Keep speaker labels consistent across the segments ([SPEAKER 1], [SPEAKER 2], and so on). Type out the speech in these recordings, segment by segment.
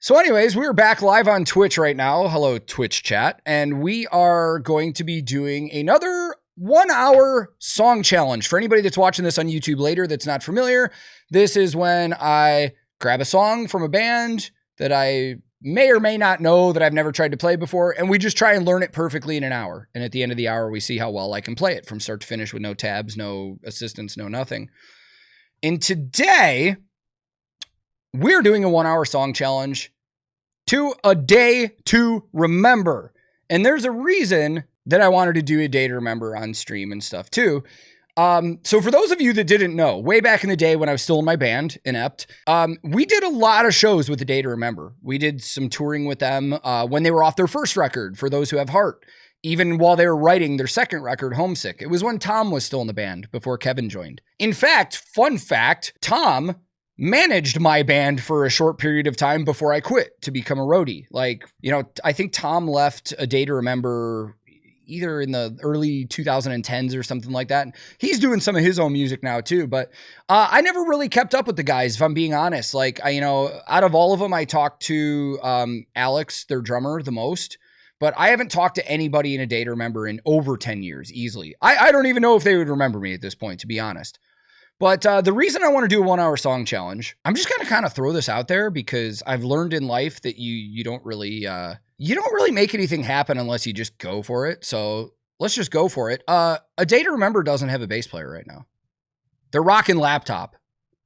[SPEAKER 1] So anyways, we're back live on Twitch right now. Hello, Twitch chat. And we are going to be doing another 1 hour song challenge. For anybody that's watching this on YouTube later that's not familiar, this is when I grab a song from a band that I may or may not know that I've never tried to play before, and we just try and learn it perfectly in an hour. And at the end of the hour, we see how well I can play it from start to finish with no tabs, no assistance, no nothing. And today, we're doing a 1 hour song challenge to a day to remember. And there's a reason that I wanted to do a day to remember on stream and stuff too. So for those of you that didn't know, way back in the day when I was still in my band, Inept, we did a lot of shows with the Day to Remember. We did some touring with them when they were off their first record, For Those Who Have Heart, even while they were writing their second record, Homesick. It was when Tom was still in the band before Kevin joined. In fact, fun fact, Tom managed my band for a short period of time before I quit to become a roadie. Like, you know, I think Tom left A Day to Remember either in the early 2010s or something like that. He's doing some of his own music now too, but I never really kept up with the guys, if I'm being honest. Like, out of all of them, I talked to Alex, their drummer, the most, but I haven't talked to anybody in A Day to Remember in over 10 years, easily. I don't even know if they would remember me at this point, to be honest. But the reason I want to do a 1 hour song challenge, I'm just going to kind of throw this out there because I've learned in life that you don't really make anything happen unless you just go for it. So let's just go for it. A Day to Remember doesn't have a bass player right now. They're rocking laptop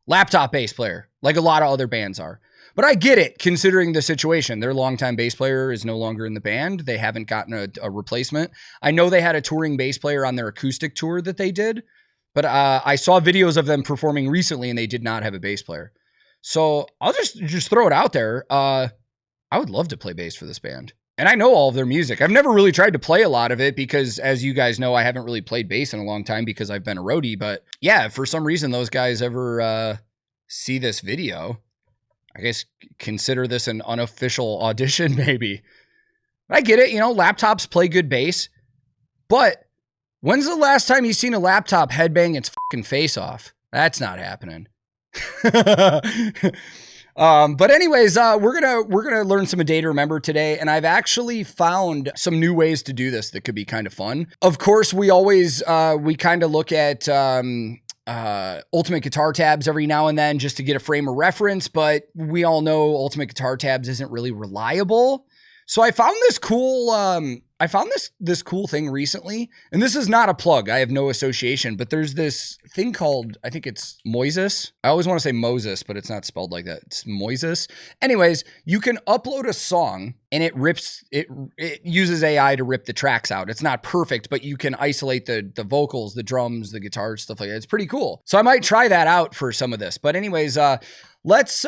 [SPEAKER 1] bass player, like a lot of other bands are. But I get it, considering the situation. Their longtime bass player is no longer in the band. They haven't gotten a replacement. I know they had a touring bass player on their acoustic tour that they did. But I saw videos of them performing recently, and they did not have a bass player. So I'll just throw it out there. I would love to play bass for this band. And I know all of their music. I've never really tried to play a lot of it because, as you guys know, I haven't really played bass in a long time because I've been a roadie. But yeah, if for some reason those guys ever see this video, I guess consider this an unofficial audition, maybe. I get it. Laptops play good bass. But when's the last time you seen a laptop headbang its fucking face off? That's not happening. But anyways, we're gonna learn some A Day to Remember today, and I've actually found some new ways to do this that could be kind of fun. Of course, we always we kind of look at Ultimate Guitar Tabs every now and then just to get a frame of reference, but we all know Ultimate Guitar Tabs isn't really reliable. So I found this cool this cool thing recently, and this is not a plug. I have no association, but there's this thing called, I think it's Moises. I always want to say Moses, but it's not spelled like that. It's Moises. Anyways, you can upload a song and it uses AI to rip the tracks out. It's not perfect, but you can isolate the vocals, the drums, the guitars, stuff like that. It's pretty cool. So I might try that out for some of this. But anyways, let's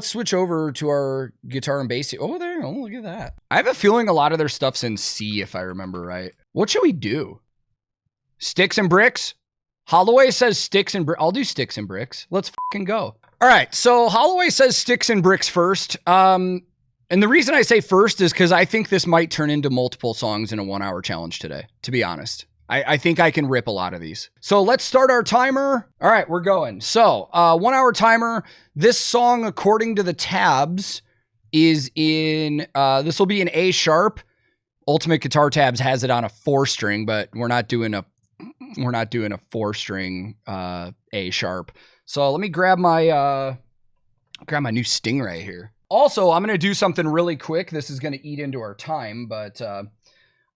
[SPEAKER 1] switch over to our guitar and bass. Oh, there. Oh, look at that. I have a feeling a lot of their stuff's in C, if I remember right. What should we do? Sticks and bricks? Holloway says sticks and bricks. I'll do sticks and bricks. Let's fucking go. All right. So Holloway says sticks and bricks first. And the reason I say first is because I think this might turn into multiple songs in a 1 hour challenge today, to be honest. I think I can rip a lot of these. So let's start our timer. All right, we're going. So 1 hour timer. This song, according to the tabs, is in, this will be an A sharp. Ultimate Guitar Tabs has it on a 4-string, but we're not doing a 4-string A sharp. So let me grab my new Stingray here. Also, I'm going to do something really quick. This is going to eat into our time, but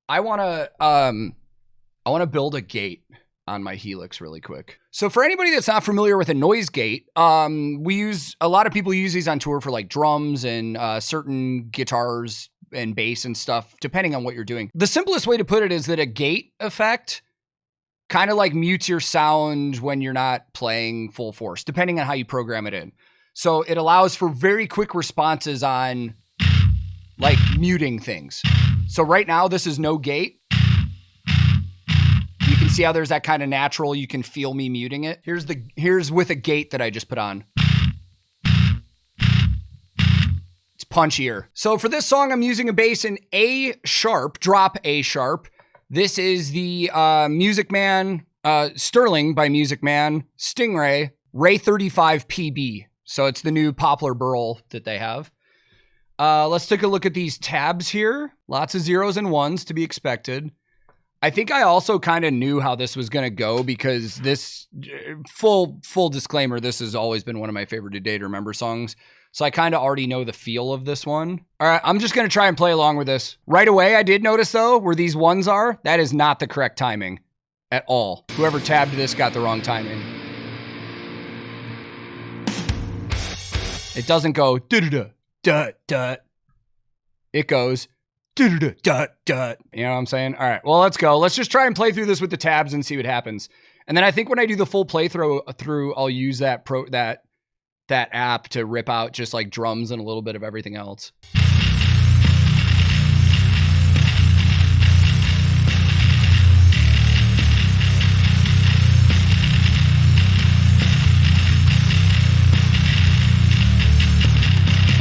[SPEAKER 1] I want to build a gate on my Helix really quick. So for anybody that's not familiar with a noise gate, a lot of people use these on tour for like drums and certain guitars and bass and stuff, depending on what you're doing. The simplest way to put it is that a gate effect kind of like mutes your sound when you're not playing full force, depending on how you program it in. So it allows for very quick responses on like muting things. So right now this is no gate. You can see how there's that kind of natural, you can feel me muting it. Here's with a gate that I just put on. It's punchier. So for this song, I'm using a bass in A sharp, drop A sharp. This is the Music Man, Sterling by Music Man, Stingray, Ray 35 PB. So it's the new Poplar Burl that they have. Let's take a look at these tabs here. Lots of zeros and ones to be expected. I think I also kind of knew how this was going to go because this, full disclaimer, this has always been one of my favorite Today to Remember songs. So I kind of already know the feel of this one. All right, I'm just going to try and play along with this. Right away, I did notice, though, where these ones are, that is not the correct timing at all. Whoever tabbed this got the wrong timing. It doesn't go da-da-da. It goes da-da-da. You know what I'm saying? All right, well, let's go. Let's just try and play through this with the tabs and see what happens. And then I think when I do the full playthrough, I'll use that app to rip out just like drums and a little bit of everything else.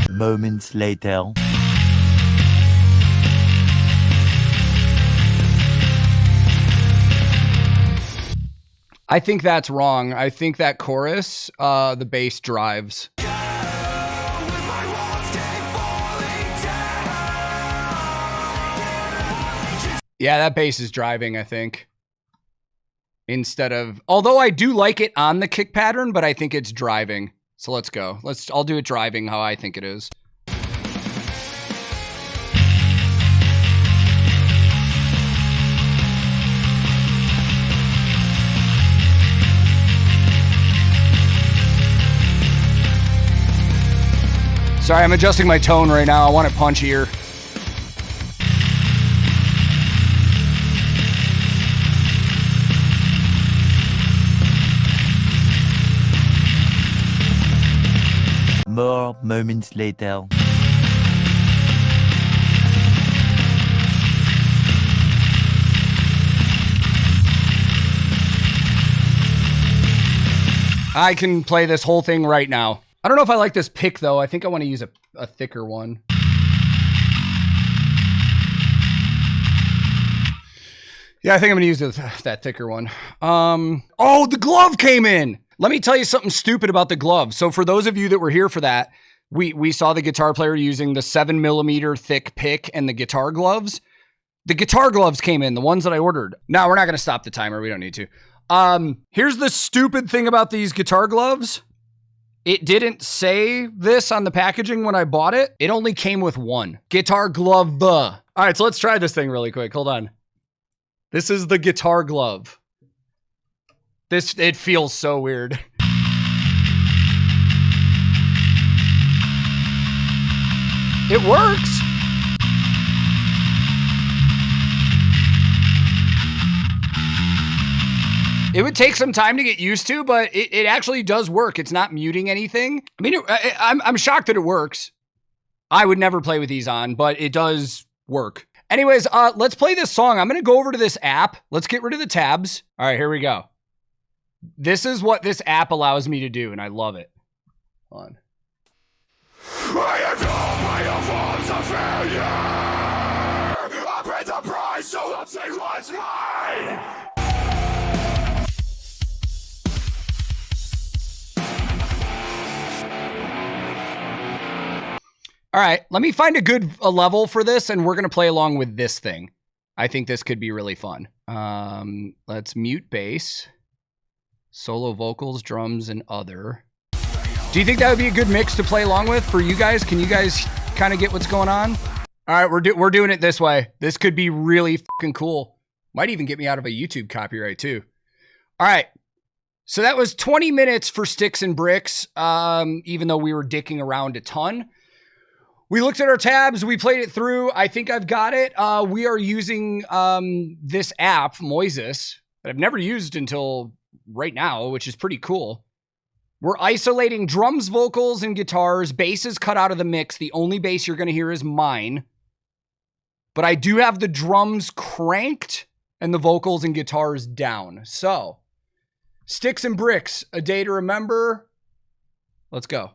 [SPEAKER 2] Moments later.
[SPEAKER 1] I think that's wrong. I think that chorus, the bass drives. Yeah, that bass is driving, I think. Instead of, although I do like it on the kick pattern, but I think it's driving. So let's go. I'll do it driving how I think it is. Sorry, I'm adjusting my tone right now. I want it punchier.
[SPEAKER 2] More moments later.
[SPEAKER 1] I can play this whole thing right now. I don't know if I like this pick, though. I think I want to use a thicker one. Yeah, I think I'm going to use that thicker one. Oh, the glove came in. Let me tell you something stupid about the glove. So for those of you that were here for that, we saw the guitar player using the 7mm thick pick and the guitar gloves. The guitar gloves came in, the ones that I ordered. No, we're not going to stop the timer. We don't need to. Here's the stupid thing about these guitar gloves. It didn't say this on the packaging when I bought it. It only came with one. Guitar glove. All right, so let's try this thing really quick. Hold on. This is the guitar glove. It feels so weird. It works. It would take some time to get used to, but it actually does work. It's not muting anything. I mean, I'm shocked that it works. I would never play with these on, but it does work. Anyways, let's play this song. I'm going to go over to this app. Let's get rid of the tabs. All right, here we go. This is what this app allows me to do, and I love it. Hold on. I have all my forms of failure. I paid the price, so let's take what's mine. All right, let me find a level for this, and we're going to play along with this thing. I think this could be really fun. Let's mute bass, solo vocals, drums, and other. Do you think that would be a good mix to play along with for you guys? Can you guys kind of get what's going on? All right, we're doing it this way. This could be really fucking cool. Might even get me out of a YouTube copyright too. All right. So that was 20 minutes for Sticks and Bricks, even though we were dicking around a ton. We looked at our tabs. We played it through. I think I've got it. We are using this app, Moises, that I've never used until right now, which is pretty cool. We're isolating drums, vocals, and guitars. Bass is cut out of the mix. The only bass you're going to hear is mine. But I do have the drums cranked and the vocals and guitars down. So, Sticks and Bricks, A Day to Remember. Let's go.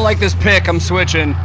[SPEAKER 1] don't like this pick, I'm switching.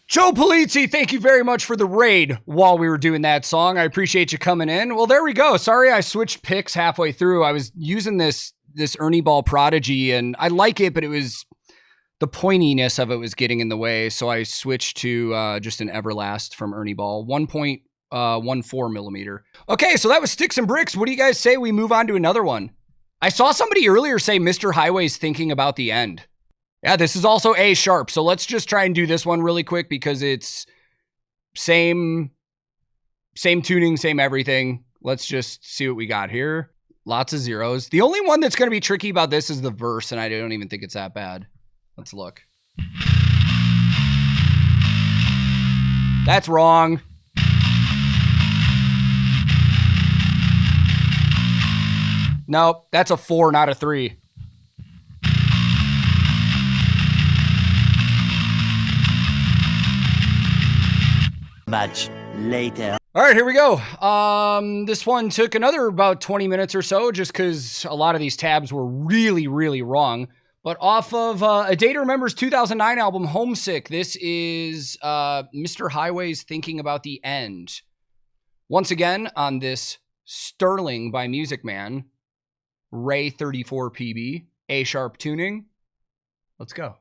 [SPEAKER 1] Joe Polizzi, thank you very much for the raid while we were doing that song. I appreciate you coming in. Well, there we go. Sorry I switched picks halfway through. I was using this Ernie Ball Prodigy, and I like it, but it was the pointiness of it was getting in the way, so I switched to just an Everlast from Ernie Ball, 1.14 millimeter. Okay, so that was Sticks and Bricks. What do you guys say we move on to another one? I saw somebody earlier say Mr. Highway's thinking about the end. Yeah, this is also A sharp. So let's just try and do this one really quick because it's same tuning, same everything. Let's just see what we got here. Lots of zeros. The only one that's going to be tricky about this is the verse, and I don't even think it's that bad. Let's look. That's wrong. Nope, that's a 4, not a 3.
[SPEAKER 2] Much later.
[SPEAKER 1] All right, here we go. This one took another about 20 minutes or so just because a lot of these tabs were really, really wrong. But off of A Day to Remember's 2009 album, Homesick, this is Mr. Highway's Thinking About the End. Once again, on this Sterling by Music Man, Ray 34 PB, A sharp tuning. Let's go.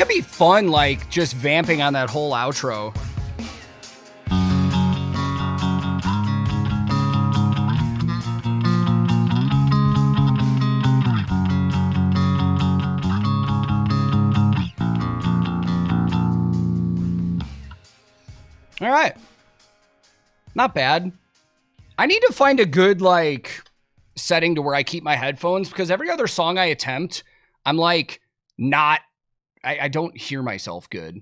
[SPEAKER 1] gonna be fun, like, just vamping on that whole outro. All right. Not bad. I need to find a good, like, setting to where I keep my headphones, because every other song I attempt, I'm like, not, I don't hear myself good.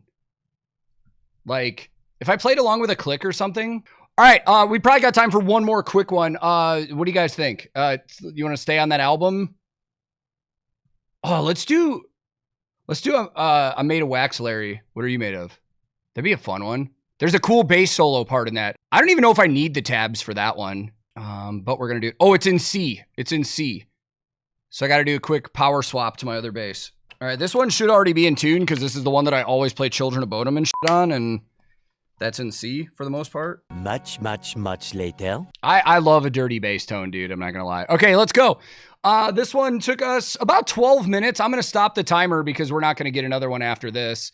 [SPEAKER 1] Like, if I played along with a click or something. All right, we probably got time for one more quick one. What do you guys think? You want to stay on that album? Oh, let's do I'm made of wax, Larry. What are you made of? That'd be a fun one. There's a cool bass solo part in that. I don't even know if I need the tabs for that one. But we're going to do... Oh, it's in C. It's in C. So I got to do a quick power swap to my other bass. All right, this one should already be in tune because this is the one that I always play Children of Bodom and shit on, and that's in C for the most part.
[SPEAKER 2] Much later.
[SPEAKER 1] I love a dirty bass tone, dude. I'm not going to lie. Okay, let's go. This one took us about 12 minutes. I'm going to stop the timer because we're not going to get another one after this.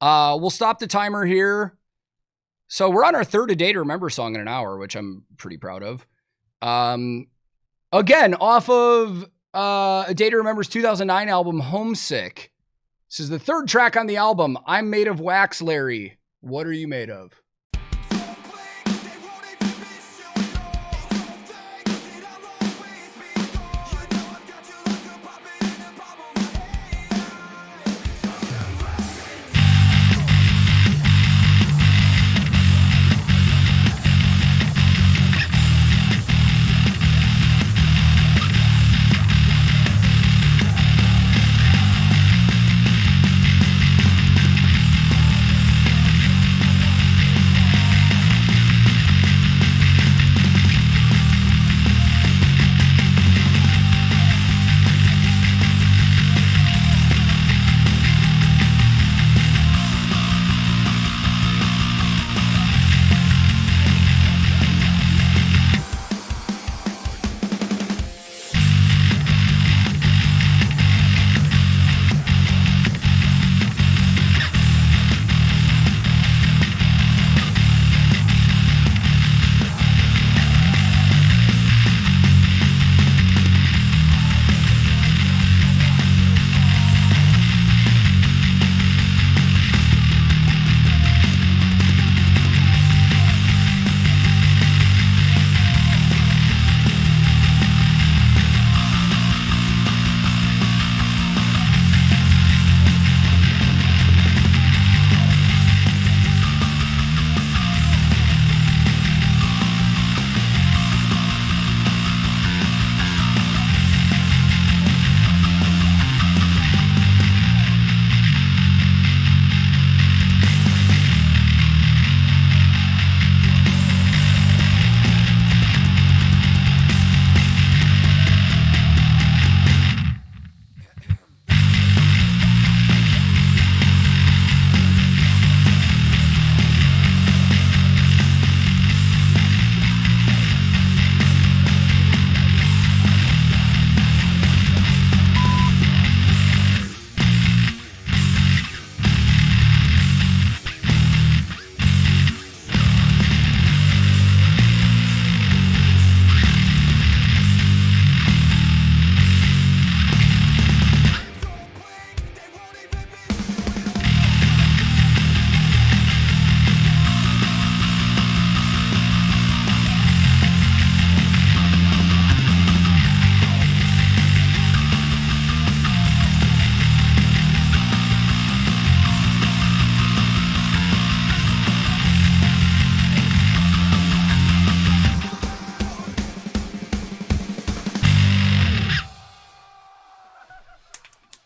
[SPEAKER 1] We'll stop the timer here. So we're on our third A Day to Remember song in an hour, which I'm pretty proud of. Again, off of A Day to Remember's 2009 album, Homesick. This is the third track on the album. I'm made of wax, Larry. What are you made of?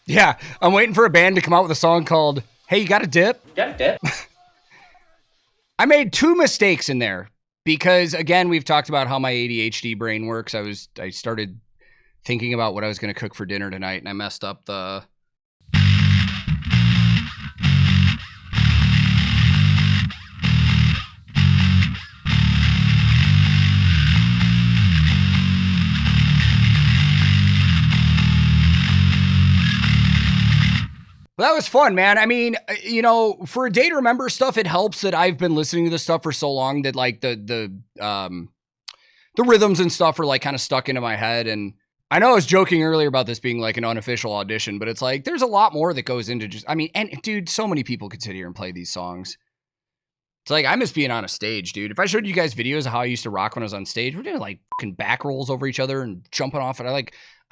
[SPEAKER 1] Yeah, I'm waiting for a band to come out with a song called Hey, You Got a Dip?
[SPEAKER 3] Got a dip?
[SPEAKER 1] I made two mistakes in there because, again, we've talked about how my ADHD brain works. I started thinking about what I was going to cook for dinner tonight, and I messed up the... Well, that was fun, man. I mean, you know, for a day to remember stuff, it helps that I've been listening to this stuff for so long that like the rhythms and stuff are like kind of stuck into my head. And I know I was joking earlier about this being like an unofficial audition, but it's like there's a lot more that goes into just, I mean, and dude, so many people could sit here and play these songs. It's like, I miss being on a stage, dude. If I showed you guys videos of how I used to rock when I was on stage, we're doing like fucking back rolls over each other and jumping off. And I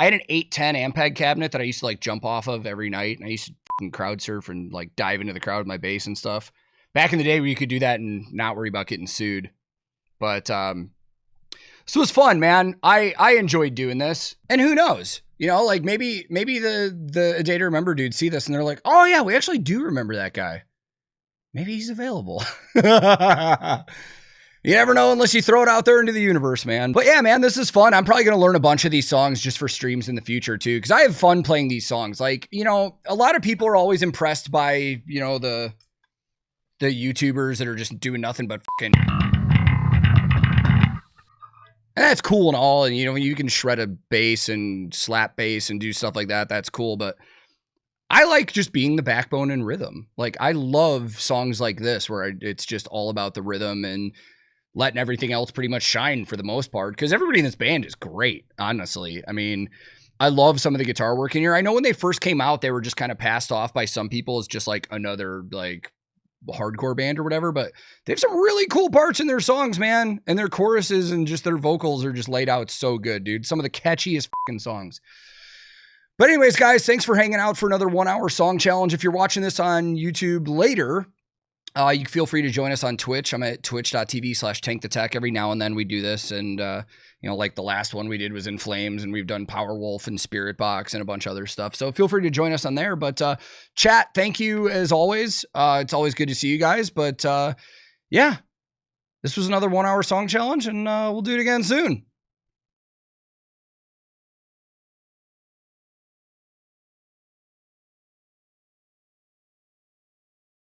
[SPEAKER 1] had an 810 Ampeg cabinet that I used to like jump off of every night. And I used to fucking crowd surf and like dive into the crowd with my bass and stuff. Back in the day where you could do that and not worry about getting sued. But, so it was fun, man. I enjoyed doing this. And who knows? You know, like maybe the A Day to Remember dudes see this and they're like, oh yeah, we actually do remember that guy. Maybe he's available. You never know unless you throw it out there into the universe, man. But yeah, man, this is fun. I'm probably going to learn a bunch of these songs just for streams in the future too, because I have fun playing these songs. Like, you know, a lot of people are always impressed by, you know, the YouTubers that are just doing nothing but fucking... And that's cool and all. And, you know, you can shred a bass and slap bass and do stuff like that. That's cool. But I like just being the backbone and rhythm. Like, I love songs like this where it's just all about the rhythm and letting everything else pretty much shine for the most part. Because everybody in this band is great, honestly. I mean, I love some of the guitar work in here. I know when they first came out, they were just kind of passed off by some people as just like another like hardcore band or whatever. But they have some really cool parts in their songs, man. And their choruses and just their vocals are just laid out so good, dude. Some of the catchiest fucking songs. But anyways, guys, thanks for hanging out for another 1 hour song challenge. If you're watching this on YouTube later, you feel free to join us on Twitch. I'm at twitch.tv/TankTheTech. Every now and then we do this. And, you know, like the last one we did was In Flames, and we've done Powerwolf and Spirit Box and a bunch of other stuff. So feel free to join us on there. But chat, thank you as always. It's always good to see you guys. But yeah, this was another 1 hour song challenge, and we'll do it again soon.